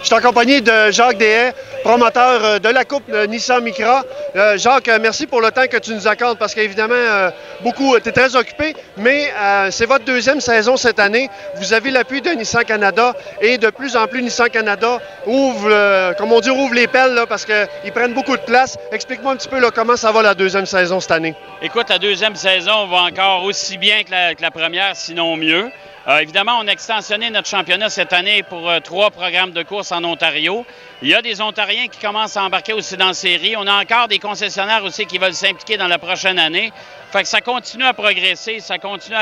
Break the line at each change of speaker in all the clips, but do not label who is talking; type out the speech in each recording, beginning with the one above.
Je suis accompagné de Jacques Deshaies, promoteur de la Coupe Nissan Micra. Jacques, merci pour le temps que tu nous accordes parce qu'évidemment, tu es très occupé, mais c'est votre deuxième saison cette année. Vous avez l'appui de Nissan Canada et de plus en plus Nissan Canada ouvre, comme on dit, ouvre les pelles là, parce qu'ils prennent beaucoup de place. Explique-moi un petit peu là, comment ça va la deuxième saison cette année.
Écoute, la deuxième saison va encore aussi bien que la première, sinon mieux. Évidemment, on a extensionné notre championnat cette année pour 3 programmes de course en Ontario. Il y a des Ontariens qui commencent à embarquer aussi dans la série. On a encore des concessionnaires aussi qui veulent s'impliquer dans la prochaine année. Fait que ça continue à progresser, ça continue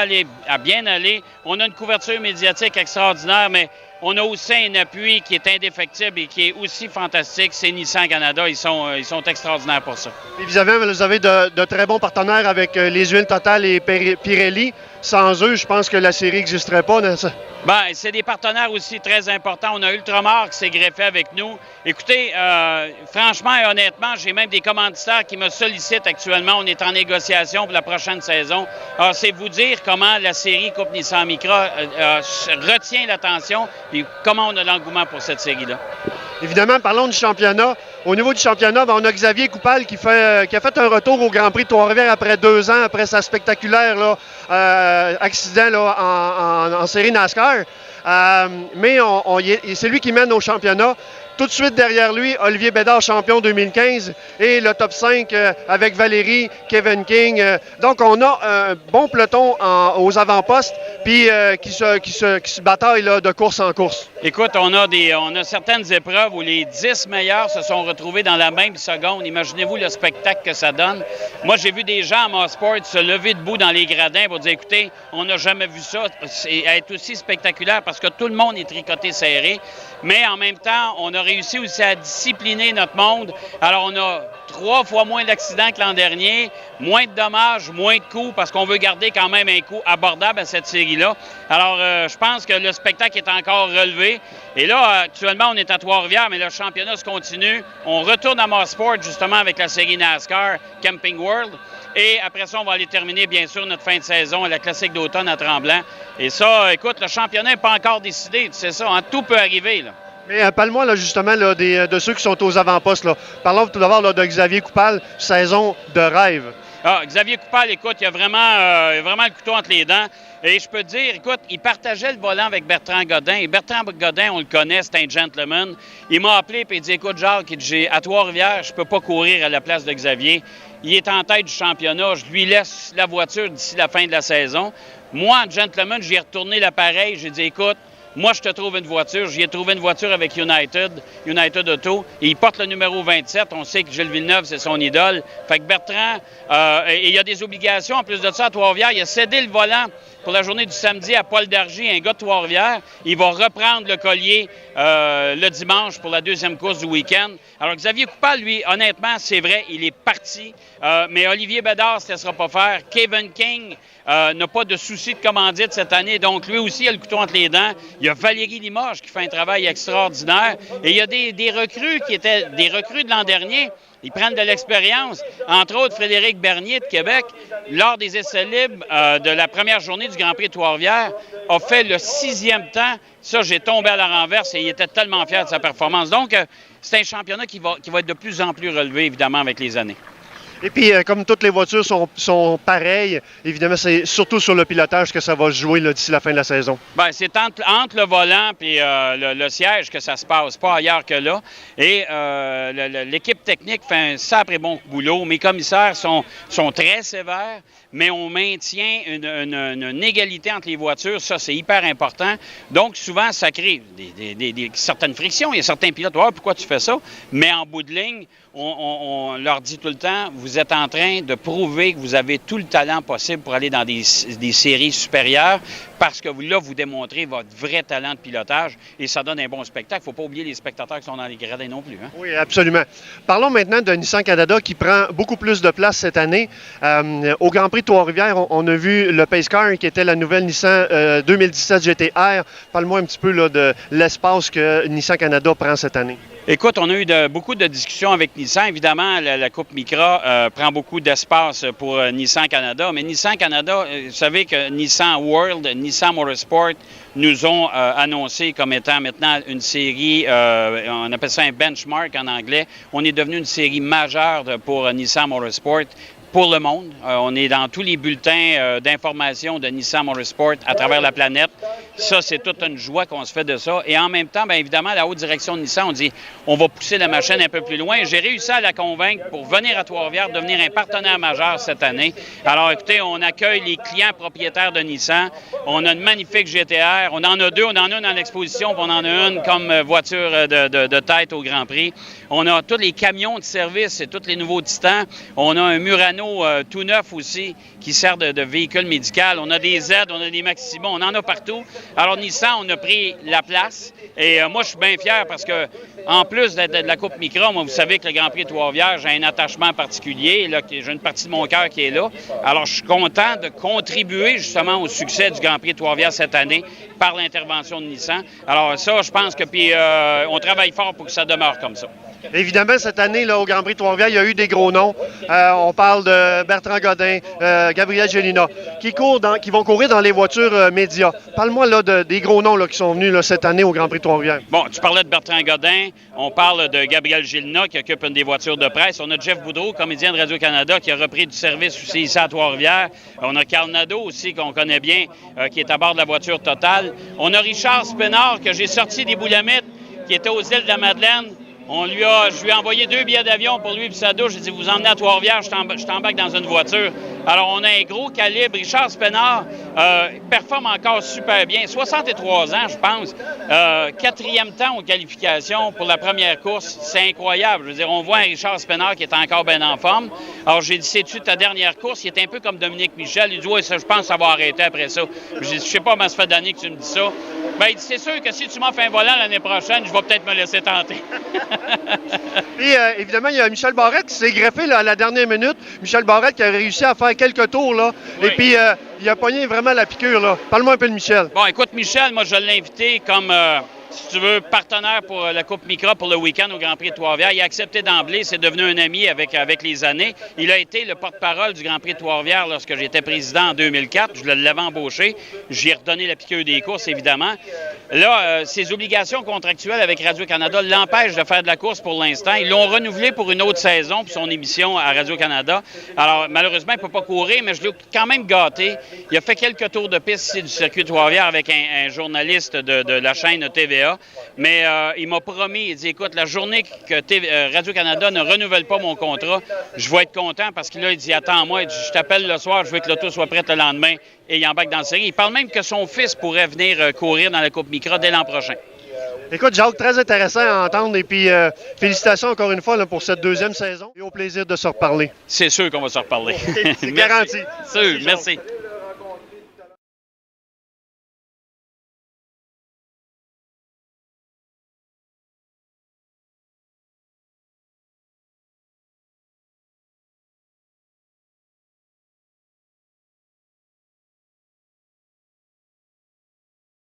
à bien aller. On a une couverture médiatique extraordinaire, mais on a aussi un appui qui est indéfectible et qui est aussi fantastique. C'est Nissan Canada. Ils sont extraordinaires pour ça.
Évidemment, vous avez de très bons partenaires avec les huiles Total et Pirelli. Sans eux, je pense que la série n'existerait pas.
Bien, c'est des partenaires aussi très importants. On a Ultramar qui s'est greffé avec nous. Écoutez, franchement et honnêtement, j'ai même des commanditaires qui me sollicitent actuellement. On est en négociation pour la prochaine saison. Alors, c'est vous dire comment la série Coupe Nissan Micra retient l'attention et comment on a l'engouement pour cette série-là.
Évidemment, parlons du championnat. Au niveau du championnat, on a Xavier Coupal qui a fait un retour au Grand Prix de Trois-Rivières après 2 ans, après sa spectaculaire accident en série NASCAR. Mais c'est lui qui mène au championnat. Tout de suite derrière lui, Olivier Bédard, champion 2015, et le top 5 avec Valérie, Kevin King. Donc, on a un bon peloton aux avant-postes, puis qui se bataille là, de course en course.
Écoute, on a certaines épreuves où les 10 meilleurs se sont retrouvés dans la même seconde. Imaginez-vous le spectacle que ça donne. Moi, j'ai vu des gens à Mosport se lever debout dans les gradins pour dire, écoutez, on n'a jamais vu ça. C'est être aussi spectaculaire parce que tout le monde est tricoté serré. Mais en même temps, on a réussi aussi à discipliner notre monde. Alors, on a 3 fois moins d'accidents que l'an dernier, moins de dommages, moins de coups, parce qu'on veut garder quand même un coup abordable à cette série-là. Alors, je pense que le spectacle est encore relevé. Et là, actuellement, on est à Trois-Rivières, mais le championnat se continue. On retourne à Mosport, justement, avec la série NASCAR Camping World. Et après ça, on va aller terminer, bien sûr, notre fin de saison à la Classique d'automne à Tremblant. Et ça, écoute, le championnat n'est pas encore décidé, tu sais ça, hein? Tout peut arriver, là.
Mais parle-moi là, justement là, de ceux qui sont aux avant-postes. Là. Parlons tout d'abord de Xavier Coupal, saison de rêve.
Ah, Xavier Coupal, écoute, il a vraiment le couteau entre les dents. Et je peux te dire, écoute, il partageait le volant avec Bertrand Godin. Et Bertrand Godin, on le connaît, c'est un gentleman. Il m'a appelé et il dit, écoute, Jacques, à Trois-Rivières, je ne peux pas courir à la place de Xavier. Il est en tête du championnat. Je lui laisse la voiture d'ici la fin de la saison. Moi, en gentleman, j'ai retourné l'appareil. J'ai dit, écoute, moi, je te trouve une voiture. J'y ai trouvé une voiture avec United Auto. Et il porte le numéro 27. On sait que Gilles Villeneuve, c'est son idole. Fait que Bertrand, et il y a des obligations. En plus de ça, à Trois-Rivières, il a cédé le volant pour la journée du samedi à Paul Dargy, un gars de Trois-Rivières. Il va reprendre le collier le dimanche pour la deuxième course du week-end. Alors, Xavier Coupal, lui, honnêtement, c'est vrai, il est parti. Mais Olivier Bédard, ça ne sera pas faire. Kevin King n'a pas de souci de commandite cette année. Donc, lui aussi, il a le couteau entre les dents. Il y a Valérie Limoges qui fait un travail extraordinaire. Et il y a des recrues qui étaient des recrues de l'an dernier. Ils prennent de l'expérience. Entre autres, Frédéric Bernier de Québec, lors des essais libres de la première journée du Grand Prix de Trois-Rivières, a fait le 6e temps. Ça, j'ai tombé à la renverse et il était tellement fier de sa performance. Donc, c'est un championnat qui va être de plus en plus relevé, évidemment, avec les années.
Et puis, comme toutes les voitures sont pareilles, évidemment, c'est surtout sur le pilotage que ça va se jouer d'ici la fin de la saison.
Bien, c'est entre le volant et le siège que ça se passe, pas ailleurs que là. Et l'équipe technique fait un sacré bon boulot. Mes commissaires sont très sévères, mais on maintient une égalité entre les voitures. Ça, c'est hyper important. Donc, souvent, ça crée certaines frictions. Il y a certains pilotes, oh, pourquoi tu fais ça? Mais en bout de ligne, on leur dit tout le temps, vous êtes en train de prouver que vous avez tout le talent possible pour aller dans des séries supérieures parce que là, vous démontrez votre vrai talent de pilotage et ça donne un bon spectacle. Il ne faut pas oublier les spectateurs qui sont dans les gradins non plus. Hein?
Oui, absolument. Parlons maintenant de Nissan Canada qui prend beaucoup plus de place cette année. Au Grand Prix de Trois-Rivières, on a vu le Pace Car qui était la nouvelle Nissan 2017 GT-R. Parle-moi un petit peu là, de l'espace que Nissan Canada prend cette année.
Écoute, on a eu beaucoup de discussions avec Nissan. Évidemment, la Coupe Micra prend beaucoup d'espace pour Nissan Canada. Mais Nissan Canada, vous savez que Nissan World, Nissan Motorsport nous ont annoncé comme étant maintenant une série, on appelle ça un benchmark en anglais. On est devenu une série majeure pour Nissan Motorsport. Pour le monde. On est dans tous les bulletins d'information de Nissan Motorsport à travers la planète. Ça, c'est toute une joie qu'on se fait de ça. Et en même temps, bien évidemment, la haute direction de Nissan, on dit on va pousser la machine un peu plus loin. J'ai réussi à la convaincre pour venir à Trois-Rivières, devenir un partenaire majeur cette année. Alors, écoutez, on accueille les clients propriétaires de Nissan. On a une magnifique GTR. On en a deux. On en a une dans l'exposition, puis on en a une comme voiture de tête au Grand Prix. On a tous les camions de service et tous les nouveaux Titans. On a un Murano tout neuf aussi qui sert de véhicule médical. On a des Z, on a des Maxima, on en a partout. Alors Nissan, on a pris la place et moi je suis bien fier parce que en plus de la Coupe Micra, moi vous savez que le Grand Prix de Trois-Rivières, j'ai un attachement particulier, là, j'ai une partie de mon cœur qui est là. Alors je suis content de contribuer justement au succès du Grand Prix de Trois-Rivières cette année par l'intervention de Nissan. Alors ça, je pense que puis on travaille fort pour que ça demeure comme ça.
Évidemment, cette année, là, au Grand Prix de Trois-Rivières, il y a eu des gros noms. On parle de Bertrand Godin, Gabriel Gélina, qui vont courir dans les voitures médias. Parle-moi là, des gros noms là, qui sont venus là, cette année au Grand Prix de Trois-Rivières.
Bon, tu parlais de Bertrand Godin. On parle de Gabriel Gélina, qui occupe une des voitures de presse. On a Jeff Boudreau, comédien de Radio-Canada, qui a repris du service aussi ici à Trois-Rivières. On a Carl Nadeau aussi, qu'on connaît bien, qui est à bord de la voiture Total. On a Richard Spénard, que j'ai sorti des Boulamites, qui était aux îles de la Madeleine. Je lui ai envoyé 2 billets d'avion pour lui et sa douche. J'ai dit, vous emmenez à Trois-Rivières, je t'embarque dans une voiture. Alors, on a un gros calibre. Richard Spénard performe encore super bien. 63 ans, je pense. 4e temps aux qualifications pour la première course. C'est incroyable. Je veux dire, on voit un Richard Spénard qui est encore bien en forme. Alors, j'ai dit, c'est-tu ta dernière course? Il est un peu comme Dominique Michel. Il dit, oui, ça, je pense que ça va arrêter après ça. J'ai dit, je sais pas comment ça fait d'années que tu me dis ça. Bien, il dit, c'est sûr que si tu m'offres un volant l'année prochaine, je vais peut-être me laisser tenter.
Puis, évidemment, il y a Michel Barrette qui s'est greffé là, à la dernière minute. Michel Barrette qui a réussi à faire quelques tours, là. Oui. Et puis, il a pogné vraiment la piqûre, là. Parle-moi un peu de Michel.
Bon, écoute, Michel, moi, je l'ai invité comme, si tu veux, partenaire pour la Coupe Micra pour le week-end au Grand Prix de Trois-Rivières. Il a accepté d'emblée, c'est devenu un ami avec les années. Il a été le porte-parole du Grand Prix de Trois-Rivières lorsque j'étais président en 2004. Je l'avais embauché. J'y ai redonné la piqûre des courses, évidemment. Là, ses obligations contractuelles avec Radio-Canada l'empêchent de faire de la course pour l'instant. Ils l'ont renouvelé pour une autre saison pour son émission à Radio-Canada. Alors, malheureusement, il ne peut pas courir, mais je l'ai quand même gâté. Il a fait quelques tours de piste ici du circuit de Trois-Rivières avec un journaliste de la chaîne TVA. Mais il m'a promis, il dit, écoute, la journée que Radio-Canada ne renouvelle pas mon contrat, je vais être content parce qu'il a dit, attends-moi, je t'appelle le soir, je veux que l'auto soit prête le lendemain et il embarque dans la série. Il parle même que son fils pourrait venir courir dans la Coupe Micra dès l'an prochain.
Écoute, Jacques, très intéressant à entendre et puis félicitations encore une fois là, pour cette 2e saison et au plaisir de se reparler.
C'est sûr qu'on va se reparler.
C'est garanti.
Sûr, merci.